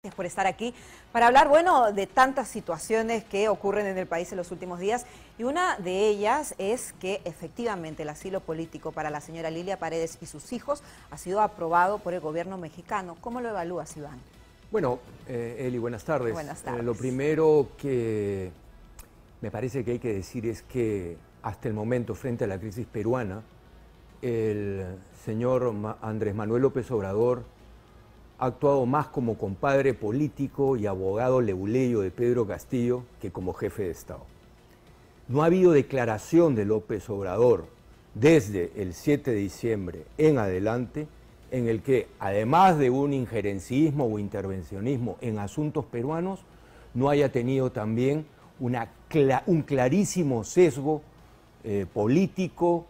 Gracias por estar aquí para hablar, bueno, de tantas situaciones que ocurren en el país en los últimos días. Y una de ellas es que efectivamente el asilo político para la señora Lilia Paredes y sus hijos ha sido aprobado por el gobierno mexicano. ¿Cómo lo evalúas, Iván? Bueno, Eli, buenas tardes. Buenas tardes. Lo primero que me parece que hay que decir es que hasta el momento, frente a la crisis peruana, el señor Andrés Manuel López Obrador ha actuado más como compadre político y abogado leguleyo de Pedro Castillo que como jefe de Estado. No ha habido declaración de López Obrador desde el 7 de diciembre en adelante en el que, además de un injerencismo o intervencionismo en asuntos peruanos, no haya tenido también un clarísimo sesgo político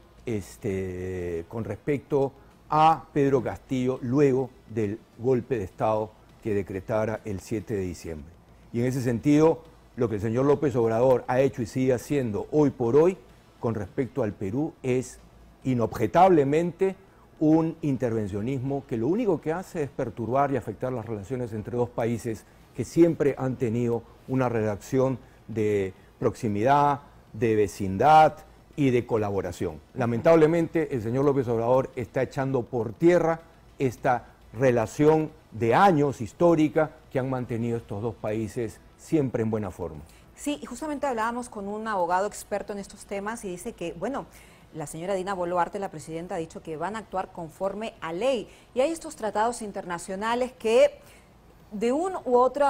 con respecto a Pedro Castillo luego del golpe de Estado que decretara el 7 de diciembre. Y en ese sentido, lo que el señor López Obrador ha hecho y sigue haciendo hoy por hoy con respecto al Perú es inobjetablemente un intervencionismo que lo único que hace es perturbar y afectar las relaciones entre dos países que siempre han tenido una relación de proximidad, de vecindad y de colaboración. Lamentablemente, el señor López Obrador está echando por tierra esta relación de años histórica que han mantenido estos dos países siempre en buena forma. Sí, y justamente hablábamos con un abogado experto en estos temas y dice que, bueno, la señora Dina Boluarte, la presidenta, ha dicho que van a actuar conforme a ley. Y hay estos tratados internacionales que de un u otro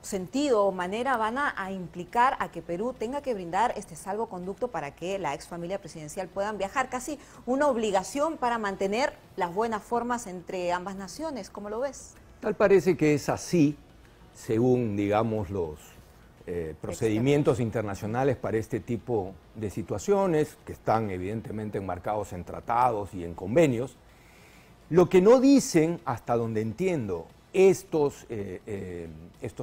sentido o manera van a implicar a que Perú tenga que brindar este salvoconducto para que la ex familia presidencial puedan viajar, casi una obligación para mantener las buenas formas entre ambas naciones. ¿Cómo lo ves? Tal parece que es así, según, digamos, los procedimientos internacionales para este tipo de situaciones, que están evidentemente enmarcados en tratados y en convenios. Lo que no dicen, hasta donde entiendo, estos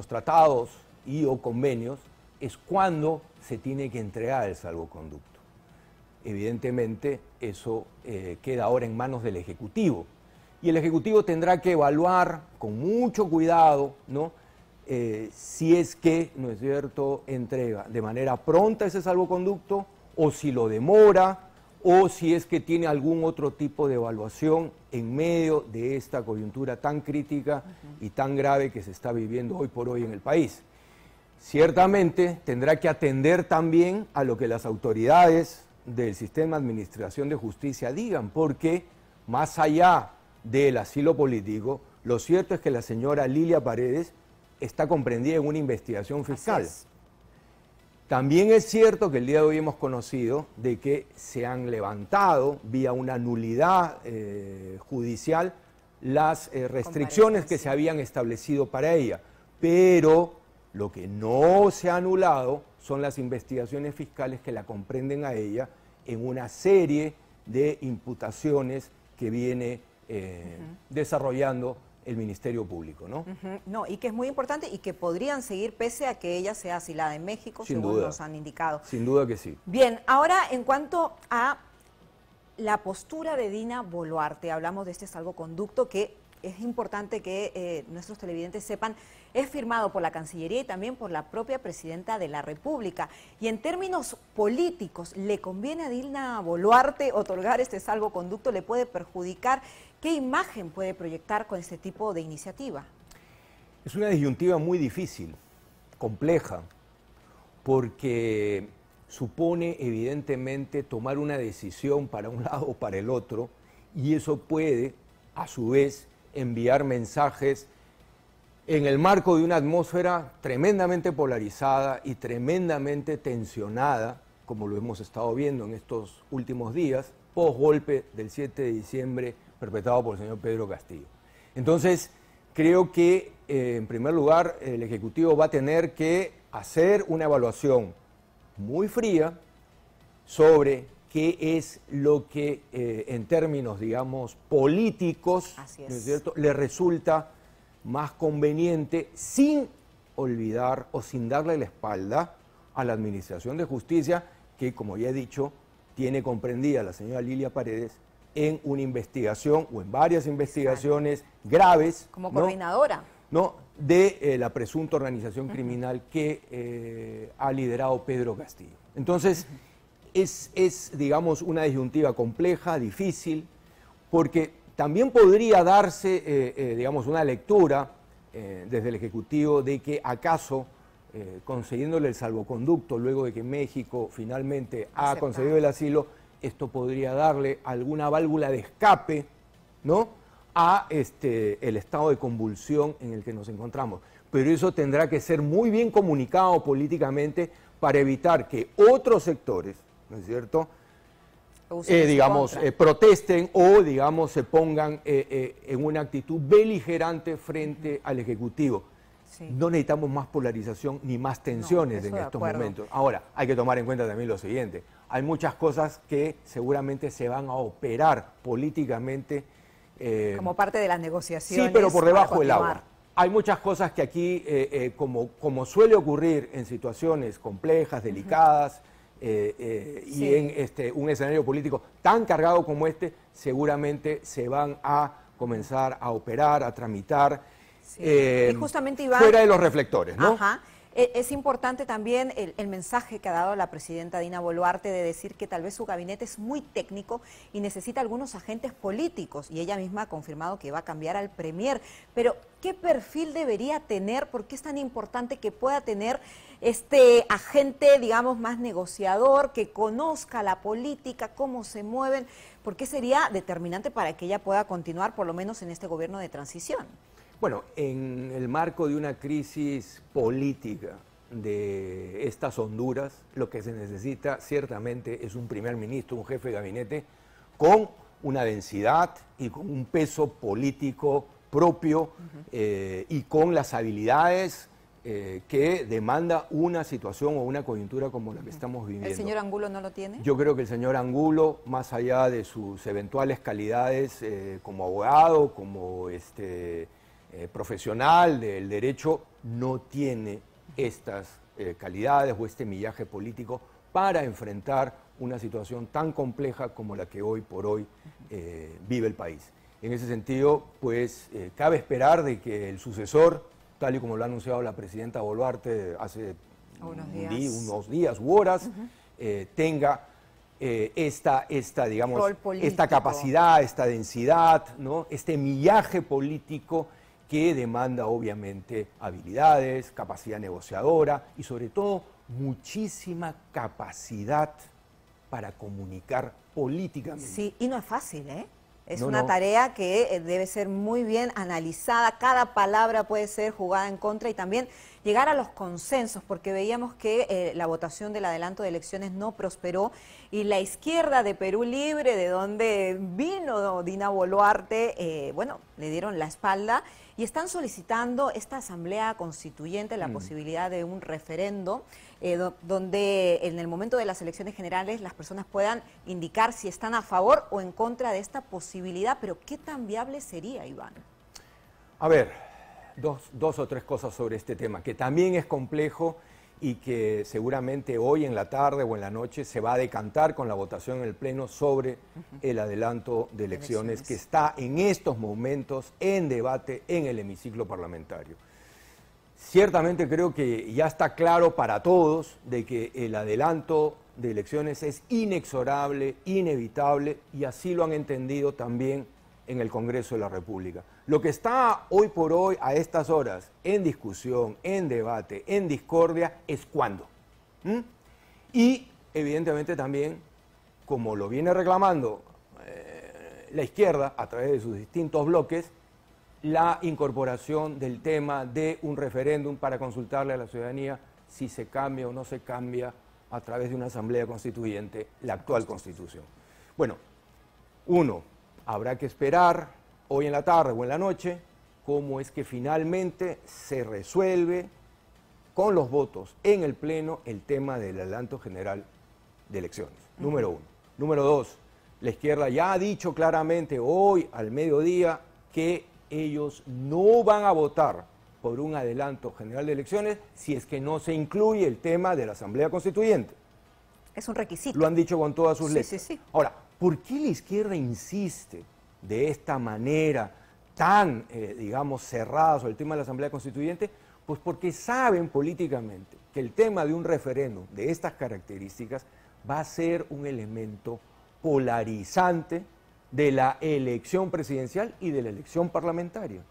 tratados y o convenios es cuándo se tiene que entregar el salvoconducto. Evidentemente eso queda ahora en manos del Ejecutivo y el Ejecutivo tendrá que evaluar con mucho cuidado, ¿no? Si es que, ¿no es cierto?, entrega de manera pronta ese salvoconducto o si lo demora o si es que tiene algún otro tipo de evaluación en medio de esta coyuntura tan crítica y tan grave que se está viviendo hoy por hoy en el país. Ciertamente tendrá que atender también a lo que las autoridades del sistema de administración de justicia digan, porque más allá del asilo político, lo cierto es que la señora Lilia Paredes está comprendida en una investigación fiscal. También es cierto que el día de hoy hemos conocido de que se han levantado vía una nulidad judicial las restricciones que se habían establecido para ella, pero lo que no se ha anulado son las investigaciones fiscales que la comprenden a ella en una serie de imputaciones que viene desarrollando el Ministerio Público, ¿no? No, y que es muy importante y que podrían seguir pese a que ella sea asilada en México, sin según duda, nos han indicado. Sin duda que sí. Bien, ahora en cuanto a la postura de Dina Boluarte, hablamos de este salvoconducto que es importante que nuestros televidentes sepan, es firmado por la Cancillería y también por la propia Presidenta de la República. Y en términos políticos, ¿le conviene a Dina Boluarte otorgar este salvoconducto? ¿Le puede perjudicar? ¿Qué imagen puede proyectar con este tipo de iniciativa? Es una disyuntiva muy difícil, compleja, porque supone evidentemente tomar una decisión para un lado o para el otro, y eso puede, a su vez, enviar mensajes en el marco de una atmósfera tremendamente polarizada y tremendamente tensionada, como lo hemos estado viendo en estos últimos días, post golpe del 7 de diciembre perpetrado por el señor Pedro Castillo. Entonces, creo que, en primer lugar, el Ejecutivo va a tener que hacer una evaluación muy fría sobre qué es lo que, en términos, digamos, políticos, ¿no es cierto?, le resulta más conveniente, sin olvidar o sin darle la espalda a la Administración de Justicia, que, como ya he dicho, tiene comprendida la señora Lilia Paredes en una investigación o en varias investigaciones graves. Como coordinadora. ¿no?, de la presunta organización criminal que ha liderado Pedro Castillo. Entonces, es, digamos, una disyuntiva compleja, difícil, porque también podría darse, digamos, una lectura desde el Ejecutivo de que acaso, concediéndole el salvoconducto luego de que México finalmente ha concedido el asilo, esto podría darle alguna válvula de escape, ¿no?, a el estado de convulsión en el que nos encontramos. Pero eso tendrá que ser muy bien comunicado políticamente para evitar que otros sectores, ¿no es cierto?, digamos, protesten o, digamos, se pongan en una actitud beligerante frente al Ejecutivo. Sí. No necesitamos más polarización ni más tensiones en estos momentos. Ahora, hay que tomar en cuenta también lo siguiente. Hay muchas cosas que seguramente se van a operar políticamente. Como parte de las negociaciones. Sí, pero por debajo del agua. Hay muchas cosas que aquí, como suele ocurrir en situaciones complejas, delicadas, y en un escenario político tan cargado como este, seguramente se van a comenzar a operar, a tramitar, y justamente, Iván, fuera de los reflectores, ¿no? Ajá. Es importante también el mensaje que ha dado la presidenta Dina Boluarte de decir que tal vez su gabinete es muy técnico y necesita algunos agentes políticos, y ella misma ha confirmado que va a cambiar al premier. Pero, ¿qué perfil debería tener? ¿Por qué es tan importante que pueda tener este agente, digamos, más negociador, que conozca la política, cómo se mueven? ¿Por qué sería determinante para que ella pueda continuar, por lo menos en este gobierno de transición? Bueno, en el marco de una crisis política de estas Honduras, lo que se necesita ciertamente es un primer ministro, un jefe de gabinete con una densidad y con un peso político propio, y con las habilidades que demanda una situación o una coyuntura como la que estamos viviendo. ¿El señor Angulo no lo tiene? Yo creo que el señor Angulo, más allá de sus eventuales calidades como abogado, como profesional del derecho, no tiene estas calidades o este millaje político para enfrentar una situación tan compleja como la que hoy por hoy vive el país. En ese sentido, pues, cabe esperar de que el sucesor, tal y como lo ha anunciado la presidenta Boluarte hace unos días u horas, tenga digamos, esta capacidad, esta densidad, ¿no?, este millaje político que demanda obviamente habilidades, capacidad negociadora y sobre todo muchísima capacidad para comunicar políticamente. Sí, y no es fácil, ¿eh? Es una tarea que debe ser muy bien analizada, cada palabra puede ser jugada en contra y también llegar a los consensos, porque veíamos que la votación del adelanto de elecciones no prosperó y la izquierda de Perú Libre, de donde vino Dina Boluarte, bueno, le dieron la espalda y están solicitando esta asamblea constituyente, la posibilidad de un referendo, donde en el momento de las elecciones generales las personas puedan indicar si están a favor o en contra de esta posibilidad. Pero ¿qué tan viable sería, Iván? A ver, dos o tres cosas sobre este tema, que también es complejo y que seguramente hoy en la tarde o en la noche se va a decantar con la votación en el Pleno sobre el adelanto de elecciones que está en estos momentos en debate en el hemiciclo parlamentario. Ciertamente creo que ya está claro para todos de que el adelanto de elecciones es inexorable, inevitable, y así lo han entendido también en el Congreso de la República. Lo que está hoy por hoy, a estas horas, en discusión, en debate, en discordia, es cuándo. Y evidentemente también, como lo viene reclamando la izquierda a través de sus distintos bloques, la incorporación del tema de un referéndum para consultarle a la ciudadanía si se cambia o no se cambia a través de una asamblea constituyente la actual Constitución. Bueno, habrá que esperar hoy en la tarde o en la noche cómo es que finalmente se resuelve con los votos en el Pleno el tema del adelanto general de elecciones, número uno. Número dos, la izquierda ya ha dicho claramente hoy al mediodía que ellos no van a votar por un adelanto general de elecciones si es que no se incluye el tema de la Asamblea Constituyente. Es un requisito. Lo han dicho con todas sus letras. Sí. Ahora, ¿por qué la izquierda insiste de esta manera tan, digamos, cerrada sobre el tema de la Asamblea Constituyente? Pues porque saben políticamente que el tema de un referéndum de estas características va a ser un elemento polarizante de la elección presidencial y de la elección parlamentaria.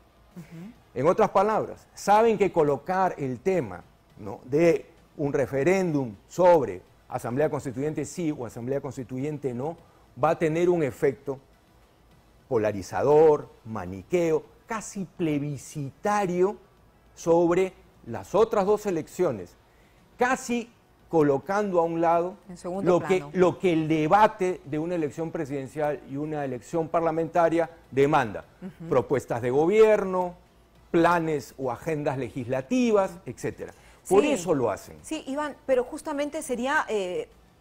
En otras palabras, saben que colocar el tema, ¿no?, de un referéndum sobre Asamblea Constituyente sí o Asamblea Constituyente no, va a tener un efecto polarizador, maniqueo, casi plebiscitario sobre las otras dos elecciones, casi colocando a un lado lo que el debate de una elección presidencial y una elección parlamentaria demanda. Propuestas de gobierno, planes o agendas legislativas, etcétera. Por eso lo hacen. Sí, Iván, pero justamente sería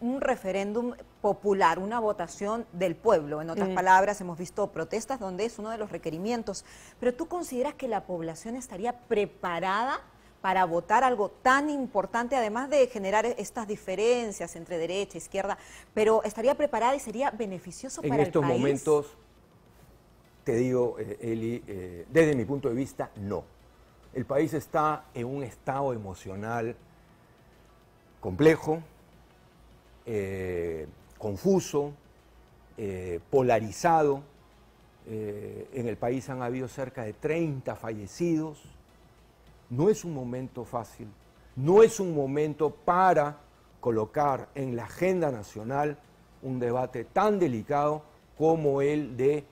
un referéndum popular, una votación del pueblo. En otras palabras, hemos visto protestas donde es uno de los requerimientos. Pero ¿tú consideras que la población estaría preparada para votar algo tan importante, además de generar estas diferencias entre derecha e izquierda, pero estaría preparada y sería beneficioso para el país? En estos momentos, te digo, Eli, desde mi punto de vista, no. El país está en un estado emocional complejo, confuso, polarizado. En el país han habido cerca de 30 fallecidos. No es un momento fácil, no es un momento para colocar en la agenda nacional un debate tan delicado como el de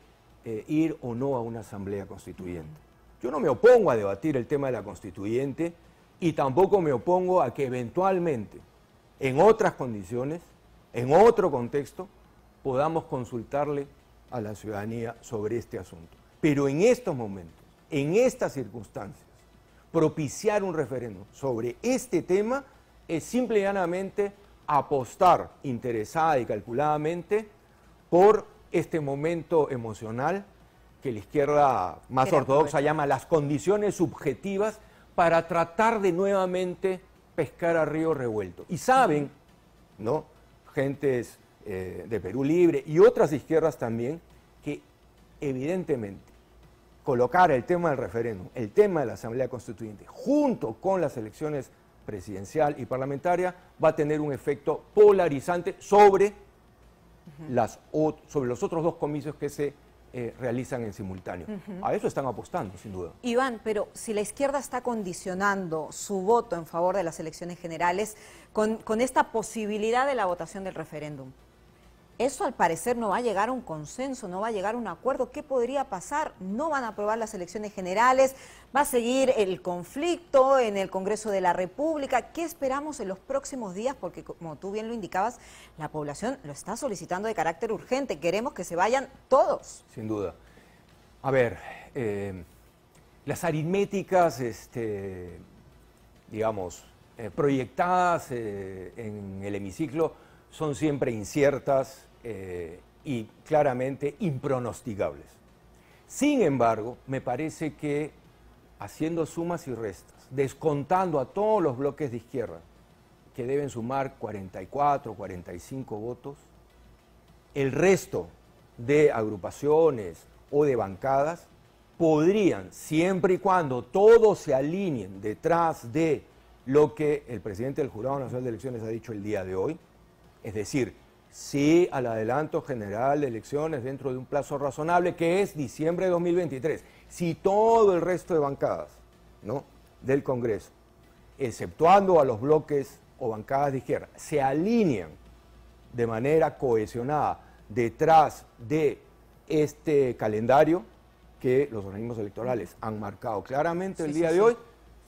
ir o no a una asamblea constituyente. Yo no me opongo a debatir el tema de la constituyente y tampoco me opongo a que eventualmente, en otras condiciones, en otro contexto, podamos consultarle a la ciudadanía sobre este asunto. Pero en estos momentos, en estas circunstancias, propiciar un referéndum sobre este tema es simple y llanamente apostar interesada y calculadamente por este momento emocional que la izquierda más ortodoxa llama las condiciones subjetivas para tratar de nuevamente pescar a río revuelto. Y saben, ¿no?, gentes de Perú Libre y otras izquierdas también, que evidentemente colocar el tema del referéndum, el tema de la Asamblea Constituyente, junto con las elecciones presidencial y parlamentaria, va a tener un efecto polarizante sobre, sobre los otros dos comicios que se realizan en simultáneo. A eso están apostando, sin duda. Iván, pero si la izquierda está condicionando su voto en favor de las elecciones generales con esta posibilidad de la votación del referéndum, eso al parecer no va a llegar a un consenso, no va a llegar a un acuerdo. ¿Qué podría pasar? No van a aprobar las elecciones generales, va a seguir el conflicto en el Congreso de la República. ¿Qué esperamos en los próximos días? Porque como tú bien lo indicabas, la población lo está solicitando de carácter urgente. Queremos que se vayan todos. Sin duda. A ver, las aritméticas, digamos, proyectadas en el hemiciclo son siempre inciertas y claramente impronosticables. Sin embargo, me parece que haciendo sumas y restas, descontando a todos los bloques de izquierda, que deben sumar 44, 45 votos, el resto de agrupaciones o de bancadas podrían, siempre y cuando todos se alineen detrás de lo que el presidente del Jurado Nacional de Elecciones ha dicho el día de hoy, es decir, sí al adelanto general de elecciones dentro de un plazo razonable, que es diciembre de 2023. Si todo el resto de bancadas, ¿no?, del Congreso, exceptuando a los bloques o bancadas de izquierda, se alinean de manera cohesionada detrás de este calendario que los organismos electorales han marcado claramente el día de hoy,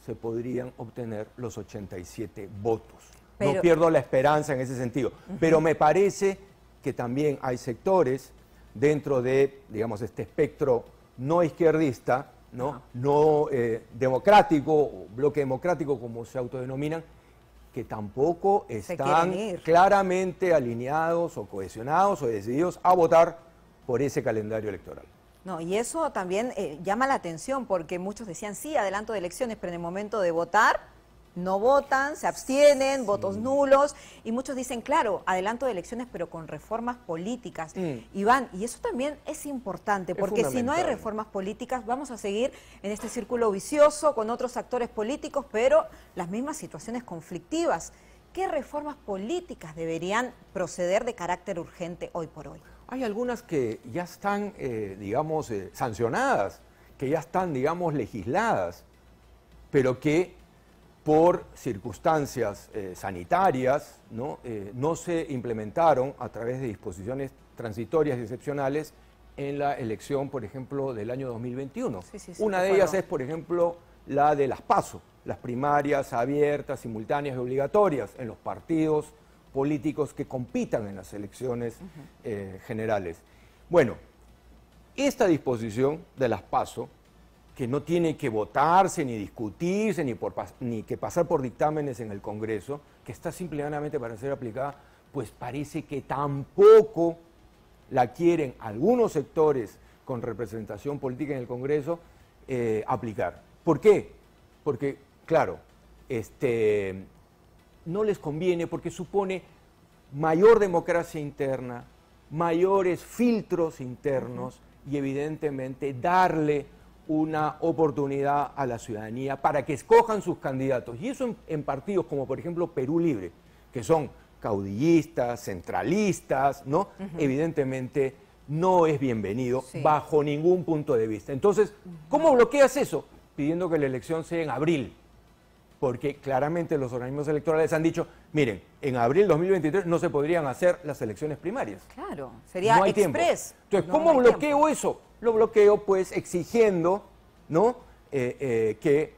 se podrían obtener los 87 votos. No pierdo la esperanza en ese sentido, pero me parece que también hay sectores dentro de, digamos, este espectro no izquierdista, no democrático, o bloque democrático como se autodenominan, que tampoco están claramente alineados o cohesionados o decididos a votar por ese calendario electoral. No, y eso también llama la atención porque muchos decían sí, adelanto de elecciones, pero en el momento de votar no votan, se abstienen, votos nulos, y muchos dicen, claro, adelanto de elecciones, pero con reformas políticas. Iván, y eso también es importante, porque si no hay reformas políticas, vamos a seguir en este círculo vicioso con otros actores políticos, pero las mismas situaciones conflictivas. ¿Qué reformas políticas deberían proceder de carácter urgente hoy por hoy? Hay algunas que ya están, digamos, sancionadas, que ya están, digamos, legisladas, pero que por circunstancias sanitarias no se implementaron a través de disposiciones transitorias y excepcionales en la elección, por ejemplo, del año 2021. Una de ellas es, por ejemplo, la de las PASO, las primarias abiertas, simultáneas y obligatorias en los partidos políticos que compitan en las elecciones generales. Bueno, esta disposición de las PASO, que no tiene que votarse, ni discutirse, ni que pasar por dictámenes en el Congreso, que está simplemente para ser aplicada, pues parece que tampoco la quieren algunos sectores con representación política en el Congreso aplicar. ¿Por qué? Porque, claro, no les conviene porque supone mayor democracia interna, mayores filtros internos y evidentemente darle una oportunidad a la ciudadanía para que escojan sus candidatos. Y eso en partidos como por ejemplo Perú Libre, que son caudillistas, centralistas, ¿no? Evidentemente no es bienvenido bajo ningún punto de vista. Entonces, ¿cómo bloqueas eso? Pidiendo que la elección sea en abril. Porque claramente los organismos electorales han dicho, miren, en abril 2023 no se podrían hacer las elecciones primarias. Claro, sería no hay express. Entonces, ¿cómo bloqueo eso? Lo bloqueo pues exigiendo, ¿no? Que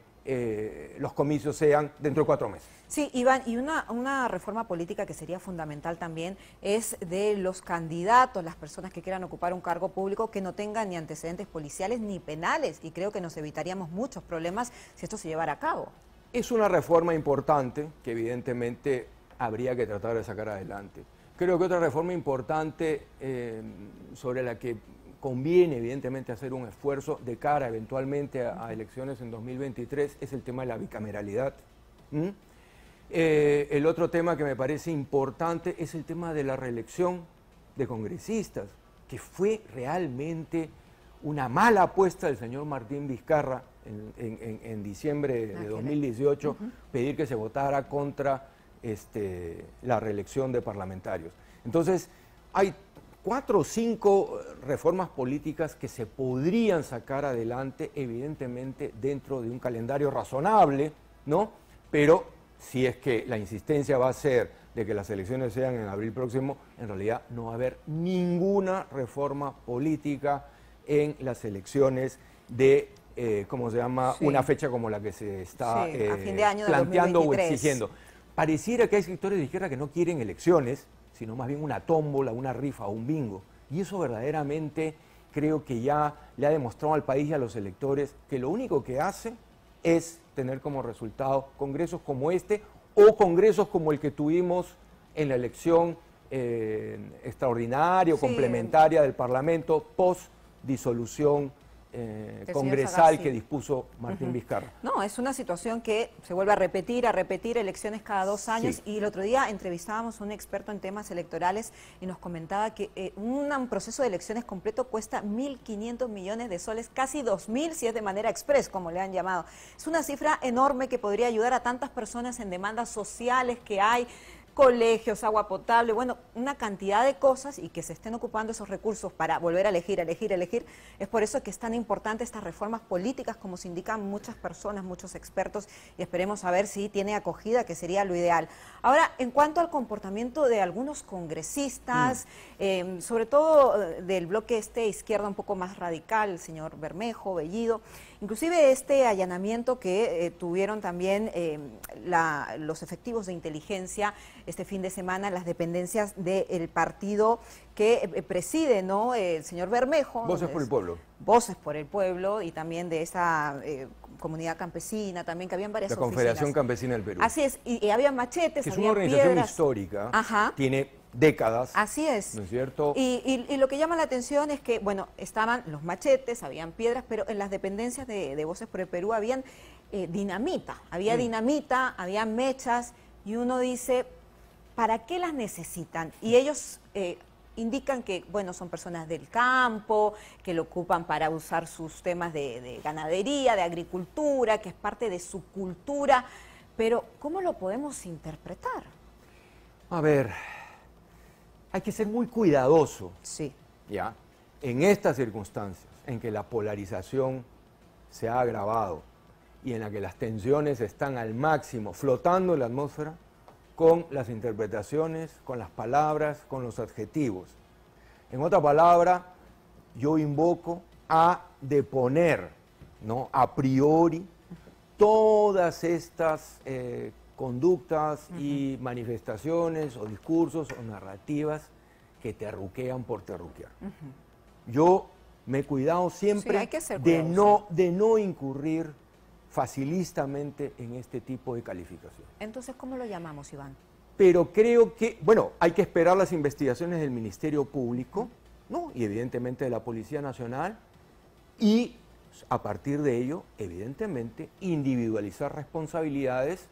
los comicios sean dentro de 4 meses. Sí, Iván, y una reforma política que sería fundamental también es de los candidatos, las personas que quieran ocupar un cargo público que no tengan ni antecedentes policiales ni penales, y creo que nos evitaríamos muchos problemas si esto se llevara a cabo. Es una reforma importante que evidentemente habría que tratar de sacar adelante. Creo que otra reforma importante sobre la que conviene evidentemente hacer un esfuerzo de cara eventualmente a elecciones en 2023 es el tema de la bicameralidad. El otro tema que me parece importante es el tema de la reelección de congresistas, que fue realmente una mala apuesta del señor Martín Vizcarra en diciembre de 2018, pedir que se votara contra la reelección de parlamentarios. Entonces, hay 4 o 5 reformas políticas que se podrían sacar adelante, evidentemente, dentro de un calendario razonable, ¿no? Pero si es que la insistencia va a ser de que las elecciones sean en abril próximo, en realidad no va a haber ninguna reforma política en las elecciones de, ¿cómo se llama?, una fecha como la que se está a fin de año planteando 2023. o exigiendo. Pareciera que hay sectores de izquierda que no quieren elecciones, sino más bien una tómbola, una rifa o un bingo. Y eso verdaderamente creo que ya le ha demostrado al país y a los electores que lo único que hace es tener como resultado congresos como este o congresos como el que tuvimos en la elección extraordinaria o complementaria del Parlamento post disolución congresal que dispuso Martín Vizcarra. No, es una situación que se vuelve a repetir, elecciones cada 2 años, y el otro día entrevistábamos a un experto en temas electorales y nos comentaba que un proceso de elecciones completo cuesta 1.500 millones de soles, casi 2.000 si es de manera express, como le han llamado. Es una cifra enorme que podría ayudar a tantas personas en demandas sociales que hay, colegios, agua potable, bueno, una cantidad de cosas, y que se estén ocupando esos recursos para volver a elegir. Es por eso que es tan importante estas reformas políticas, como se indican muchas personas, muchos expertos, y esperemos a ver si tiene acogida, que sería lo ideal. Ahora, en cuanto al comportamiento de algunos congresistas, sobre todo del bloque izquierda un poco más radical, el señor Bermejo, Bellido, inclusive este allanamiento que tuvieron también los efectivos de inteligencia este fin de semana, las dependencias del partido que preside, ¿no?, el señor Bermejo. Voces por el Pueblo. Voces por el Pueblo, y también de esa comunidad campesina, también que habían varias oficinas. La Confederación Campesina del Perú. Así es, y había machetes, que es había una organización piedras histórica, tiene décadas. Así es. ¿No es cierto? Y lo que llama la atención es que, bueno, estaban los machetes, habían piedras, pero en las dependencias de Voces por el Perú habían dinamita. Había dinamita, había mechas, y uno dice, ¿para qué las necesitan? Y ellos indican que, bueno, son personas del campo, que lo ocupan para usar sus temas de ganadería, de agricultura, que es parte de su cultura. Pero, ¿cómo lo podemos interpretar? A ver, hay que ser muy cuidadoso, Sí. ¿ya? En estas circunstancias, en que la polarización se ha agravado y en la que las tensiones están al máximo, flotando en la atmósfera, con las interpretaciones, con las palabras, con los adjetivos. En otra palabra, yo invoco a deponer, ¿no?, a priori todas estas conductas y manifestaciones o discursos o narrativas que terruquean por terruquear. Yo me he cuidado siempre Sí, hay que ser de cuidadoso. no incurrir facilistamente en este tipo de calificación. Entonces, ¿cómo lo llamamos, Iván? Pero creo que, bueno, hay que esperar las investigaciones del Ministerio Público, ¿no?, y evidentemente de la Policía Nacional, y a partir de ello, evidentemente, individualizar responsabilidades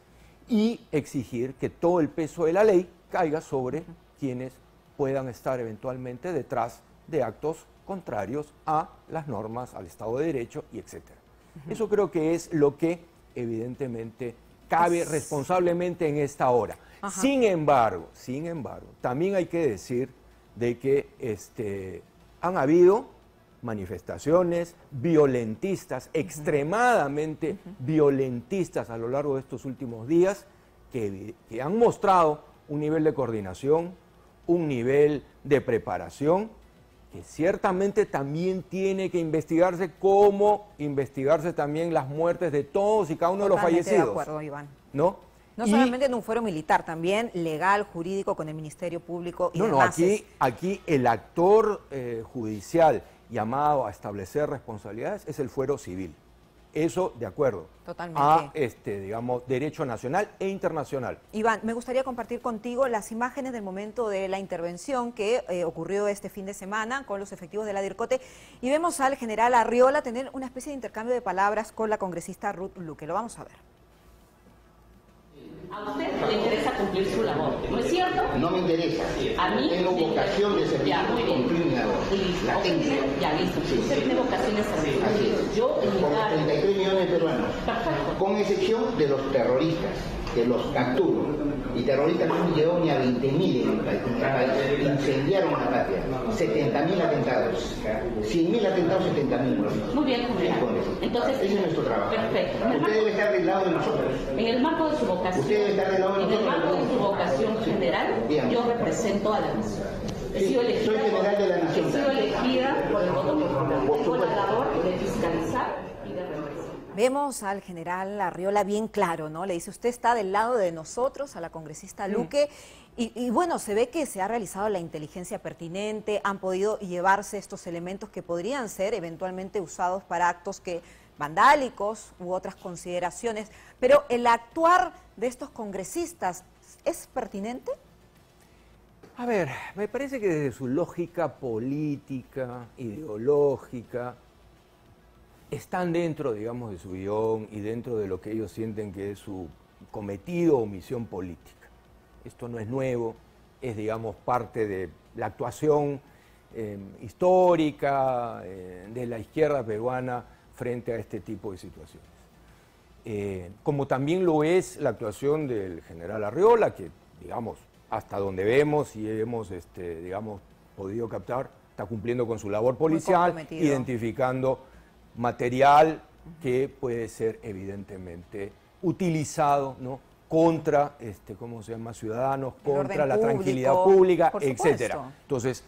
y exigir que todo el peso de la ley caiga sobre quienes puedan estar eventualmente detrás de actos contrarios a las normas, al Estado de Derecho y etcétera. Eso creo que es lo que evidentemente cabe responsablemente en esta hora. Sin embargo, también hay que decir de que han habido manifestaciones violentistas, extremadamente violentistas a lo largo de estos últimos días, que han mostrado un nivel de coordinación, un nivel de preparación, que ciertamente también tiene que investigarse, como investigarse también las muertes de todos y cada uno de los fallecidos. De acuerdo, Iván. ¿No? No solamente en un fuero militar, también legal, jurídico, con el Ministerio Público y No, demás. aquí el actor judicial llamado a establecer responsabilidades es el fuero civil. Eso de acuerdo. Totalmente. A digamos, derecho nacional e internacional. Iván, me gustaría compartir contigo las imágenes del momento de la intervención que ocurrió este fin de semana con los efectivos de la DIRCOTE, y vemos al general Arriola tener una especie de intercambio de palabras con la congresista Ruth Luque. Lo vamos a ver. A usted le interesa cumplir su labor, ¿no es cierto? No me interesa. A mí tengo vocación de servir muy y bien. cumplir mi labor. Listo. La tengo. Ya, listo. Sí, Usted sí. tiene vocación de servir. Así es. Yo, en mi Por cargo, 33 millones de peruanos. Perfecto. Con excepción de los terroristas, que los capturo. Y terroristas no llegó ni a 20.000 en el país. Incendiaron la patria. 70.000 atentados. 100.000 atentados, 70.000. Muy bien, general. Entonces, ese es nuestro trabajo. Perfecto. Usted debe estar del lado de nosotros. En el marco de su vocación, Usted debe estar del lado de en el nosotros. marco de su vocación general, Dígame. yo represento a la nación. He Sí, sido elegida soy general de la nación. He sido elegida por el voto popular. Por Tengo la supuesto. labor de fiscalizar y de representar. Vemos al general Arriola bien claro, ¿no? Le dice, usted está del lado de nosotros, a la congresista Luque, y bueno, se ve que se ha realizado la inteligencia pertinente, han podido llevarse estos elementos que podrían ser eventualmente usados para actos vandálicos u otras consideraciones, pero el actuar de estos congresistas, ¿es pertinente? A ver, me parece que desde su lógica política, ideológica, están dentro, digamos, de su guión y dentro de lo que ellos sienten que es su cometido o misión política. Esto no es nuevo, es, digamos, parte de la actuación histórica de la izquierda peruana frente a este tipo de situaciones. Como también lo es la actuación del general Arriola, que, digamos, hasta donde vemos y hemos, digamos, podido captar, está cumpliendo con su labor policial, identificando material que puede ser evidentemente utilizado, ¿no?, contra, ¿cómo se llama?, ciudadanos, contra la tranquilidad pública, etcétera. Entonces,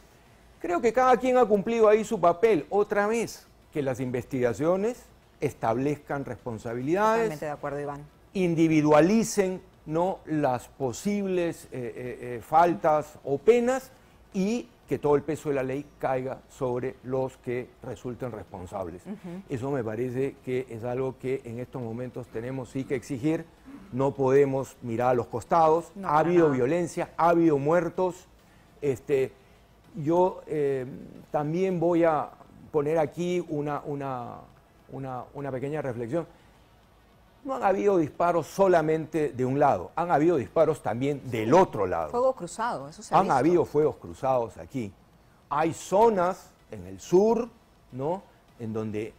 creo que cada quien ha cumplido ahí su papel. Otra vez, que las investigaciones establezcan responsabilidades. Totalmente de acuerdo, Iván. Individualicen, ¿no?, las posibles faltas o penas, y que todo el peso de la ley caiga sobre los que resulten responsables. Eso me parece que es algo que en estos momentos tenemos sí que exigir. No podemos mirar a los costados. No, ha habido nada. violencia, ha habido muertos. Yo también voy a poner aquí una pequeña reflexión. no han habido disparos solamente de un lado, han habido disparos también del otro lado. Fuego cruzado, eso se ha Han visto. habido fuegos cruzados aquí. Hay zonas en el sur, ¿no?, en donde,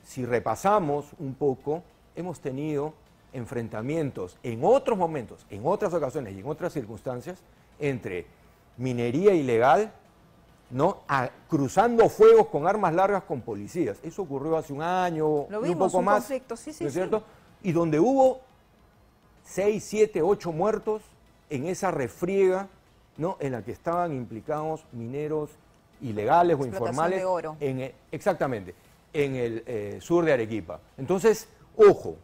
si repasamos un poco, hemos tenido enfrentamientos en otros momentos, en otras ocasiones y en otras circunstancias, entre minería ilegal, ¿no?, cruzando fuegos con armas largas con policías. Eso ocurrió hace un año Lo y un vimos, poco un más. conflicto, sí, sí, ¿No es sí. cierto? Y donde hubo 6, 7, 8 muertos en esa refriega, ¿no?, en la que estaban implicados mineros ilegales o Explotación informales. de oro. Exactamente, en el sur de Arequipa. Entonces, ojo,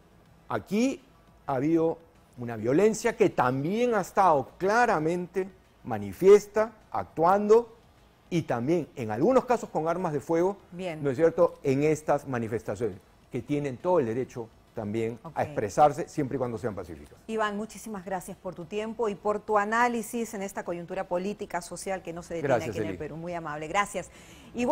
aquí ha habido una violencia que también ha estado claramente manifiesta, actuando, y también en algunos casos con armas de fuego, Bien. ¿no es cierto?, en estas manifestaciones, que tienen todo el derecho también a Ok. expresarse siempre y cuando sean pacíficas. Iván, muchísimas gracias por tu tiempo y por tu análisis en esta coyuntura política, social que no se detiene Gracias, aquí en el Eli. Perú. Muy amable, gracias. Y